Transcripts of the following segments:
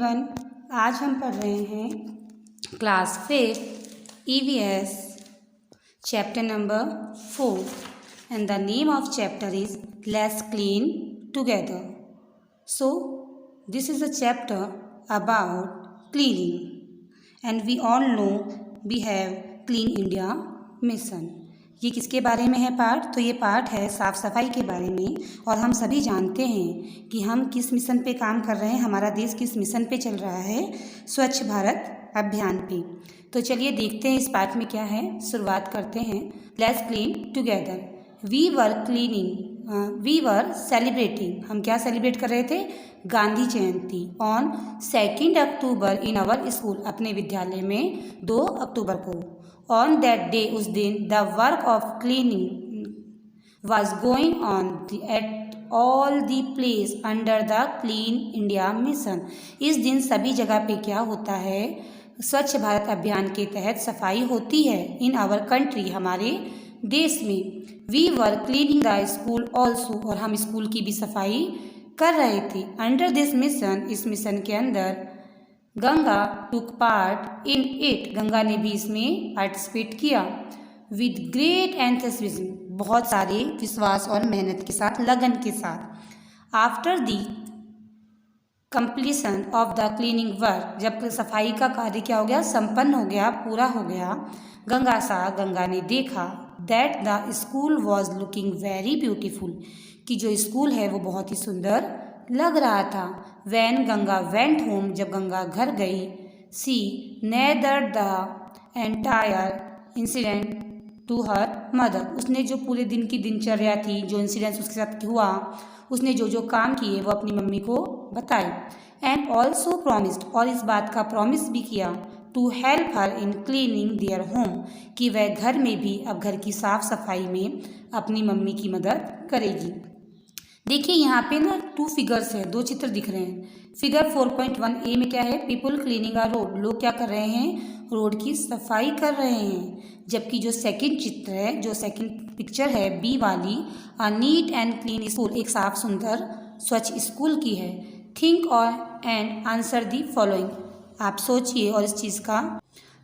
One आज हम पढ़ रहे हैं class 5 EVS chapter number 4 and the name of chapter is let's clean together. So this is a chapter about cleaning and we all know we have clean India mission. ये किसके बारे में है पाठ? तो ये पाठ है साफ़ सफाई के बारे में। और हम सभी जानते हैं कि हम किस मिशन पे काम कर रहे हैं, हमारा देश किस मिशन पे चल रहा है, स्वच्छ भारत अभियान पे। तो चलिए देखते हैं इस पाठ में क्या है। शुरुआत करते हैं। Let's clean together. We were celebrating. हम क्या सेलिब्रेट कर रहे थे? Gandhi Jayanti on 2 October in our school. अपने विद्यालय में 2 अक्टूबर को। ऑन दैट डे, उस दिन, the work of cleaning was going on at all the place under the clean India mission. इस दिन सभी जगह पे क्या होता है? स्वच्छ भारत अभियान के तहत सफाई होती है। इन आवर कंट्री, हमारे देश में। We were cleaning the school also, और हम स्कूल की भी सफाई कर रहे थे। अंडर दिस मिशन, इस मिशन के अंदर, Ganga took part in it, Ganga ने भी इसमें पार्टिसिपेट किया। विद ग्रेट एंथुसिज्म, बहुत सारे विश्वास और मेहनत के साथ, लगन के साथ। After the completion of the cleaning work, जब सफाई का कार्य क्या हो गया? संपन्न हो गया, पूरा हो गया। गंगा ने देखा that the school was looking very beautiful, कि जो स्कूल है वो बहुत ही सुंदर लग रहा था। वैन गंगा वेंट होम, जब गंगा घर गई। सी नेदर the entire incident to her mother, उसने जो पूरे दिन की दिनचर्या थी, जो इंसिडेंट्स उसके साथ हुआ, उसने जो जो काम किए वो अपनी मम्मी को बताए। एंड ऑल्सो प्रॉमिस्ड, और इस बात का प्रॉमिस भी किया, to help her in cleaning their home, कि वह घर में भी अब घर की साफ सफाई में अपनी मम्मी की मदद करेगी। देखिए यहाँ पे ना 2 फिगर्स हैं, 2 चित्र दिख रहे हैं। फिगर 4.1 में क्या है? पीपल क्लीनिंग अ रोड, लोग क्या कर रहे हैं? रोड की सफाई कर रहे हैं। जबकि जो सेकंड चित्र है, जो सेकंड पिक्चर है बी वाली, a neat and clean school, एक साफ सुंदर स्वच्छ स्कूल की है। थिंक और एंड आंसर दी फॉलोइंग, आप सोचिए और इस चीज़ का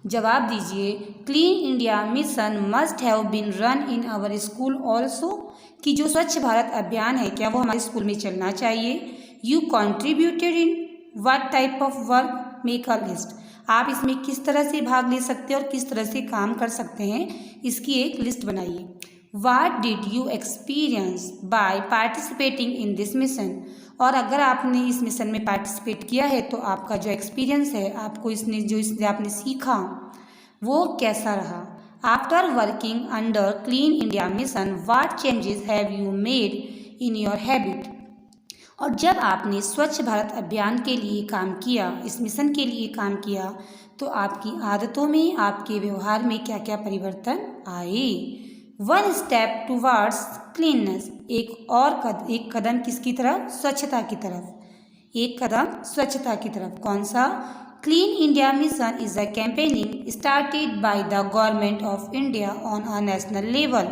जवाब दीजिए। Clean India mission must have been run in our school also, कि जो स्वच्छ भारत अभियान है क्या वो हमारे स्कूल में चलना चाहिए। You contributed in what type of work, make a list. आप इसमें किस तरह से भाग ले सकते हैं और किस तरह से काम कर सकते हैं, इसकी एक लिस्ट बनाइए। What did you experience by participating in this mission, और अगर आपने इस मिशन में पार्टिसिपेट किया है तो आपका जो एक्सपीरियंस है, आपको इससे आपने सीखा वो कैसा रहा। After working under clean India mission, what changes have you made in your habit, और जब आपने स्वच्छ भारत अभियान के लिए काम किया, इस मिशन के लिए काम किया, तो आपकी आदतों में, आपके व्यवहार में क्या क्या परिवर्तन आए। 1 स्टेप टुवर्ड्स क्लीननेस, एक कदम किसकी तरफ? स्वच्छता की तरफ। एक कदम स्वच्छता की तरफ। कौन सा? Clean India mission is a campaigning started by the government of India on a national level,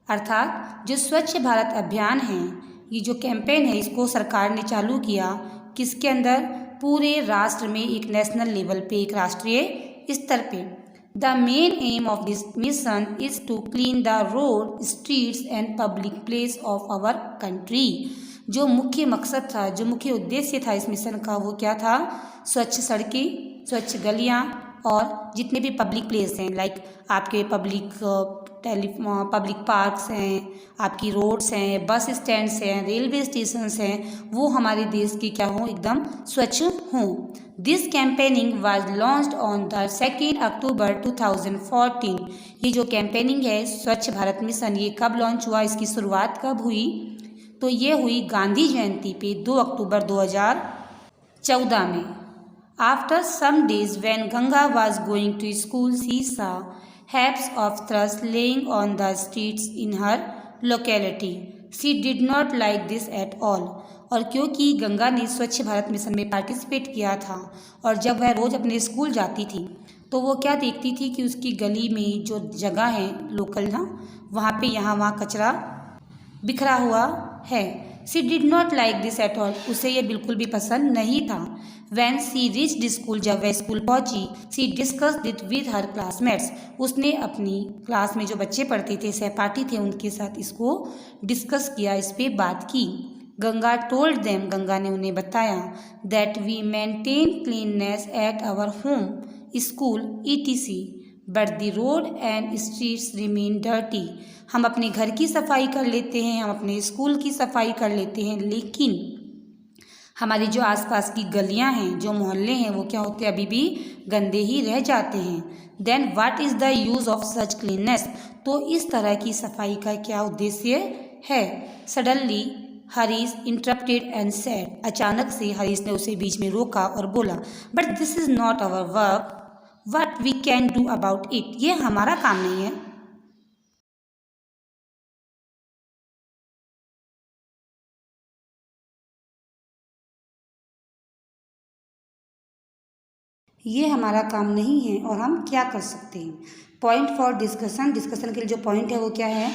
अर्थात जो स्वच्छ भारत अभियान है, ये जो कैंपेन है, इसको सरकार ने चालू किया किसके अंदर? पूरे राष्ट्र में, एक नेशनल लेवल पे, एक राष्ट्रीय स्तर पे। The main aim of this mission is to clean the road, streets and public place of our country. जो मुख्य मकसद था, जो मुख्य उद्देश्य था इस मिशन का, वो क्या था? स्वच्छ सड़कें, स्वच्छ गलियाँ, और जितने भी पब्लिक प्लेस हैं, लाइक आपके पब्लिक पार्क्स हैं, आपकी रोड्स हैं, बस स्टैंड्स हैं, रेलवे स्टेशंस हैं, वो हमारे देश के क्या हों? एकदम स्वच्छ हों। This campaigning was launched on the 2 अक्टूबर 2014। ये जो कैंपेनिंग है स्वच्छ भारत मिशन, ये कब लॉन्च हुआ, इसकी शुरुआत कब हुई? तो ये हुई गांधी जयंती पे 2 अक्टूबर 2014 में। After some days when Ganga was going to school, she saw heaps of thrush laying on the streets in her locality. She did not like this at all. और क्योंकि गंगा ने स्वच्छ भारत मिशन में पार्टिसिपेट किया था, और जब वह रोज़ अपने स्कूल जाती थी तो वो क्या देखती थी कि उसकी गली में जो जगह है लोकल ना, वहाँ पे यहाँ वहाँ कचरा बिखरा हुआ है। She did not like this at all, उसे ये बिल्कुल भी पसंद नहीं था। वैन सी रिच्ड स्कूल, जब वह स्कूल पहुंची, she discussed it with her classmates, उसने अपनी क्लास में जो बच्चे पढ़ते थे, सहपाठी थे, उनके साथ इसको डिस्कस किया, इस पर बात की। गंगा टोल्ड देम, गंगा ने उन्हें बताया, that we maintain cleanliness at our home, school, ETC, but the road and streets remain dirty, हम अपने घर की सफाई कर लेते हैं, हम अपने स्कूल की सफाई कर लेते हैं, लेकिन हमारी जो आसपास की गलियां हैं, जो मोहल्ले हैं, वो क्या होते हैं, अभी भी गंदे ही रह जाते हैं। Then what is the use of such cleanliness, तो इस तरह की सफाई का क्या उद्देश्य है। Suddenly Harish interrupted and said, अचानक से हरीश ने उसे बीच में रोका और बोला, but this is not our work, what we can do about it, ये हमारा काम नहीं है। ये हमारा काम नहीं है और हम क्या कर सकते हैं। पॉइंट फॉर डिस्कशन, डिस्कशन के लिए जो पॉइंट है वो क्या है,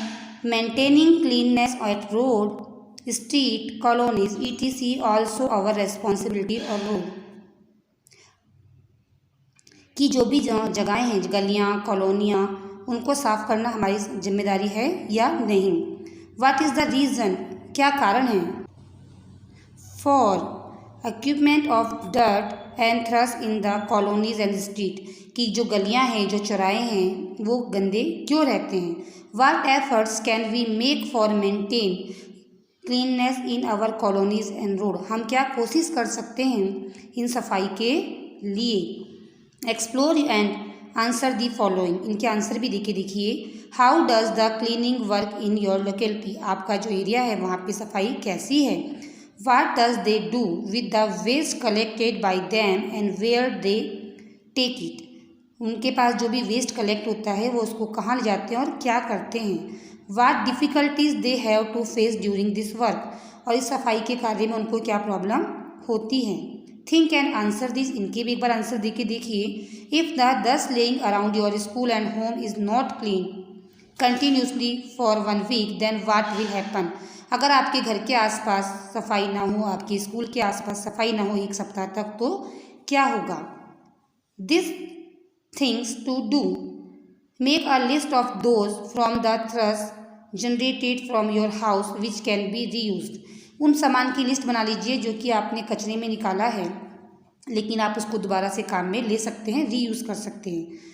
maintaining cleanliness at road, street, colonies, ETC also our responsibility, और रोड की जो भी जगहें हैं, गलियाँ, कॉलोनियाँ, उनको साफ करना हमारी जिम्मेदारी है या नहीं। व्हाट इज़ द रीज़न, क्या कारण है। For equipment of dirt and trash in the colonies and street, की जो गलियां हैं, जो चौराहे हैं, वो गंदे क्यों रहते हैं। What efforts can we make for maintain cleanliness in our colonies and road, हम क्या कोशिश कर सकते हैं इन सफाई के लिए। Explore and answer the following, इनके आंसर भी देखिए। How does the cleaning work in your locality, आपका जो एरिया है वहाँ पे सफाई कैसी है। What does they do with the waste collected by them and where they take it, उनके पास जो भी वेस्ट कलेक्ट होता है वो उसको कहाँ ले जाते हैं और क्या करते हैं। What difficulties they have to face during this work, और इस सफाई के कार्य में उनको क्या प्रॉब्लम होती है। Think and answer this, इनके भी एक बार आंसर देके देखिए। If the dust laying around your school and home is not clean continuously for 1 week, then what will happen, अगर आपके घर के आसपास सफाई ना हो, आपके स्कूल के आसपास सफाई ना हो 1 सप्ताह तक, तो क्या होगा। This things to do, make a list of those from the trash generated from your house which can be reused, उन सामान की लिस्ट बना लीजिए जो कि आपने कचरे में निकाला है, लेकिन आप उसको दोबारा से काम में ले सकते हैं, रीयूज़ कर सकते हैं।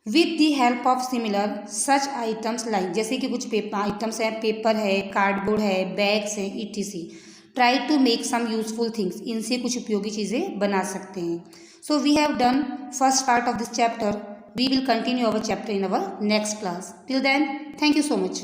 With the help of similar such items like, जैसे कि कुछ पेपर आइटम्स हैं, पेपर है, कार्डबोर्ड है, बैग्स हैं, ETC, try to make some useful things, इनसे कुछ उपयोगी चीज़ें बना सकते हैं। So we have done first part of this chapter, we will continue our chapter in our next class. Till then, thank you so much.